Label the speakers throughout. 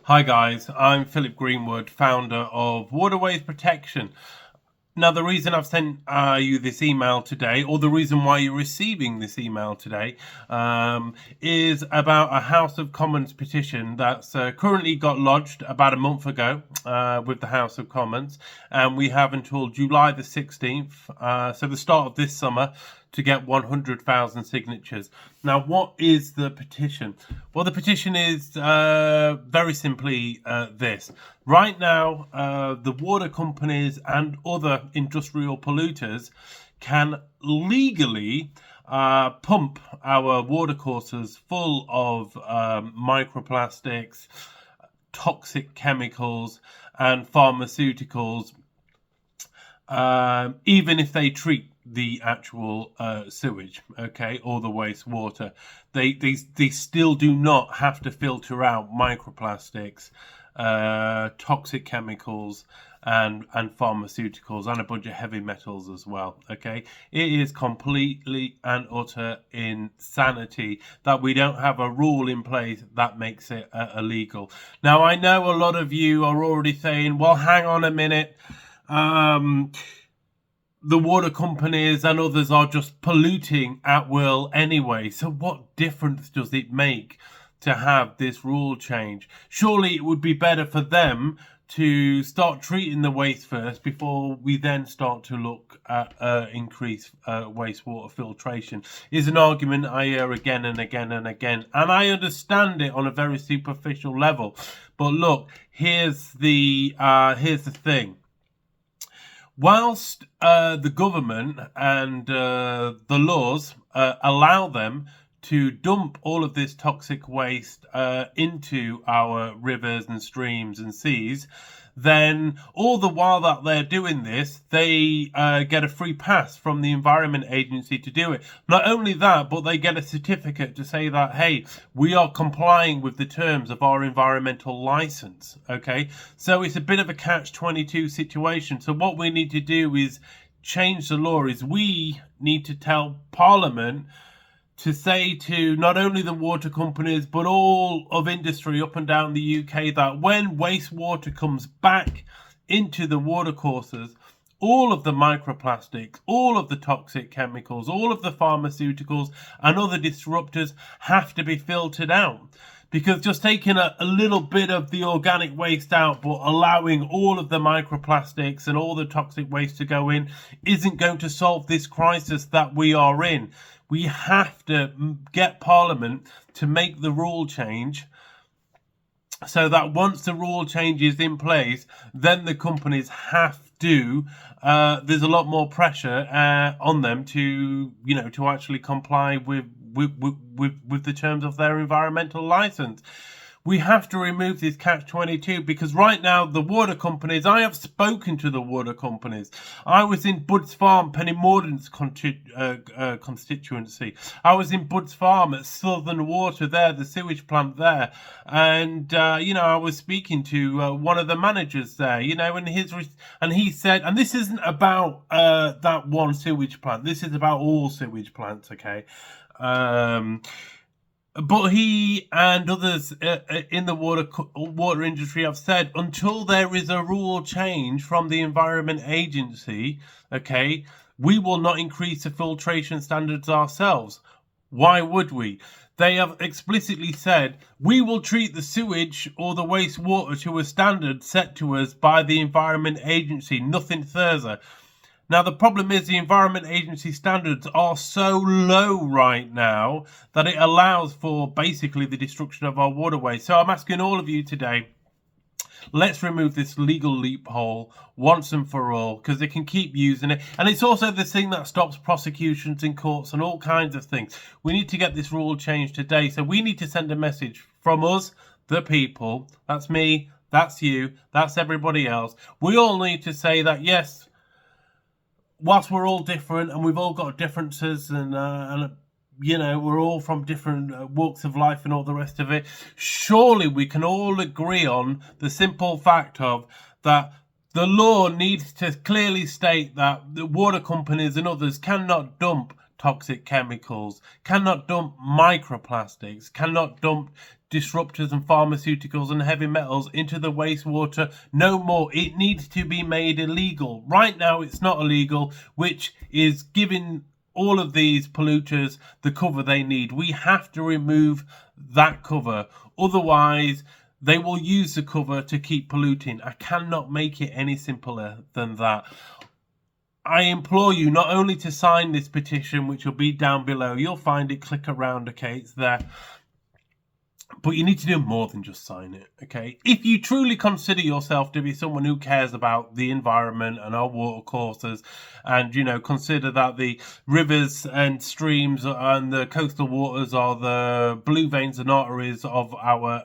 Speaker 1: Hi guys, I'm Philip Greenwood, founder of Waterways Protection. Now, the reason I've sent you this email today, or the reason why you're receiving this email today, is about a House of Commons petition that's currently got lodged about a month ago with the House of Commons, and we have until July the 16th, so the start of this summer, to get 100,000 signatures. Now, what is the petition? Well, the petition is very simply this. Right now, the water companies and other industrial polluters can legally pump our watercourses full of microplastics, toxic chemicals, and pharmaceuticals, even if they treat the actual sewage, okay, or the wastewater. They still do not have to filter out microplastics, toxic chemicals, and pharmaceuticals, and a bunch of heavy metals as well. Okay, it is completely and utter insanity that we don't have a rule in place that makes it illegal. Now, I know a lot of you are already saying, well, hang on a minute. The water companies and others are just polluting at will anyway. So what difference does it make to have this rule change? Surely it would be better for them to start treating the waste first before we then start to look at increased wastewater filtration. Is an argument I hear again and again and again, and I understand it on a very superficial level. But look, here's the thing. Whilst the government and the laws allow them to dump all of this toxic waste into our rivers and streams and seas, then all the while that they're doing this, they get a free pass from the Environment Agency to do it. Not only that, but they get a certificate to say that, hey, we are complying with the terms of our environmental license. Okay, so it's a bit of a catch-22 situation. So what we need to do is change the law. Is we need to tell Parliament to say to not only the water companies but all of industry up and down the UK that when wastewater comes back into the watercourses, all of the microplastics, all of the toxic chemicals, all of the pharmaceuticals and other disruptors have to be filtered out. Because just taking a little bit of the organic waste out but allowing all of the microplastics and all the toxic waste to go in isn't going to solve this crisis that we are in. We have to get Parliament to make the rule change so that once the rule change is in place, then the companies have to, there's a lot more pressure on them to, to actually comply with the terms of their environmental license. We have to remove this catch-22 because right now the water companies, I have spoken to the water companies. I was in Bud's Farm, Penny Mordaunt's constituency. I was in Bud's Farm at Southern Water there, the sewage plant there. And, I was speaking to one of the managers there, and he said, and this isn't about that one sewage plant. This is about all sewage plants, okay? But he and others in the water industry have said until there is a rule change from the Environment Agency, okay, we will not increase the filtration standards ourselves. Why would we? They have explicitly said we will treat the sewage or the wastewater to a standard set to us by the Environment Agency, nothing further. Now, the problem is the Environment Agency standards are so low right now that it allows for basically the destruction of our waterways. So I'm asking all of you today, let's remove this legal loophole once and for all, because they can keep using it. And it's also the thing that stops prosecutions in courts and all kinds of things. We need to get this rule changed today. So we need to send a message from us, the people. That's me, that's you, that's everybody else. We all need to say that, yes, whilst we're all different and we've all got differences and we're all from different walks of life and all the rest of it, surely we can all agree on the simple fact of that the law needs to clearly state that the water companies and others cannot dump toxic chemicals, cannot dump microplastics, cannot dump disruptors and pharmaceuticals and heavy metals into the wastewater no more. It needs to be made illegal. Right now it's not illegal, which is giving all of these polluters the cover they need. We have to remove that cover, otherwise they will use the cover to keep polluting. I cannot make it any simpler than that. I implore you not only to sign this petition, which will be down below, you'll find it, click around, okay, it's there. But you need to do more than just sign it, okay? If you truly consider yourself to be someone who cares about the environment and our water courses, and, you know, consider that the rivers and streams and the coastal waters are the blue veins and arteries of our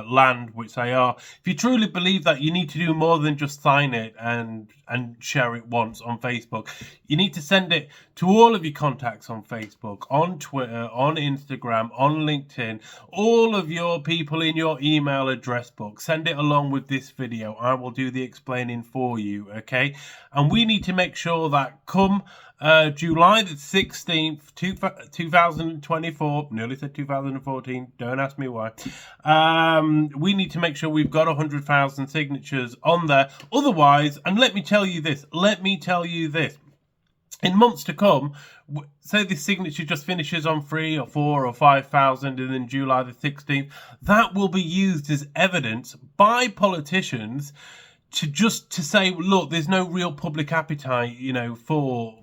Speaker 1: land, which they are. If you truly believe that, you need to do more than just sign it and share it once on Facebook. You need to send it to all of your contacts on Facebook, on Twitter, on Instagram, on LinkedIn, all of your people in your email address book. Send it along with this video. I will do the explaining for you, okay? And we need to make sure that come July the 16th, 2024, nearly said 2014, don't ask me why, we need to make sure we've got 100,000 signatures on there. Otherwise, and let me tell you this, in months to come, say this signature just finishes on 3 or 4 or 5,000 and then July the 16th, that will be used as evidence by politicians to say, look, there's no real public appetite, you know, for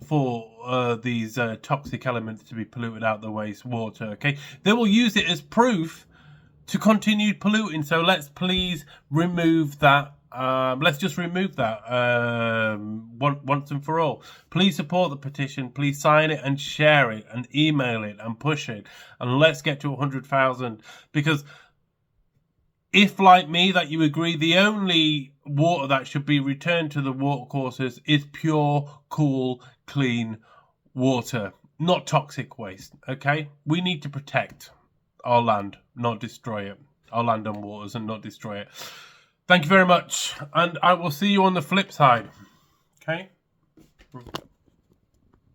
Speaker 1: these toxic elements to be polluted out the wastewater, okay? They will use it as proof to continue polluting. So let's please remove that. Let's just remove that once and for all. Please support the petition. Please sign it and share it and email it and push it. And let's get to 100,000. Because if, like me, that you agree the only water that should be returned to the watercourses is pure, cool, clean water, not toxic waste, okay? We need to protect our land, not destroy it. Our land and waters and not destroy it. Thank you very much, and I will see you on the flip side, okay?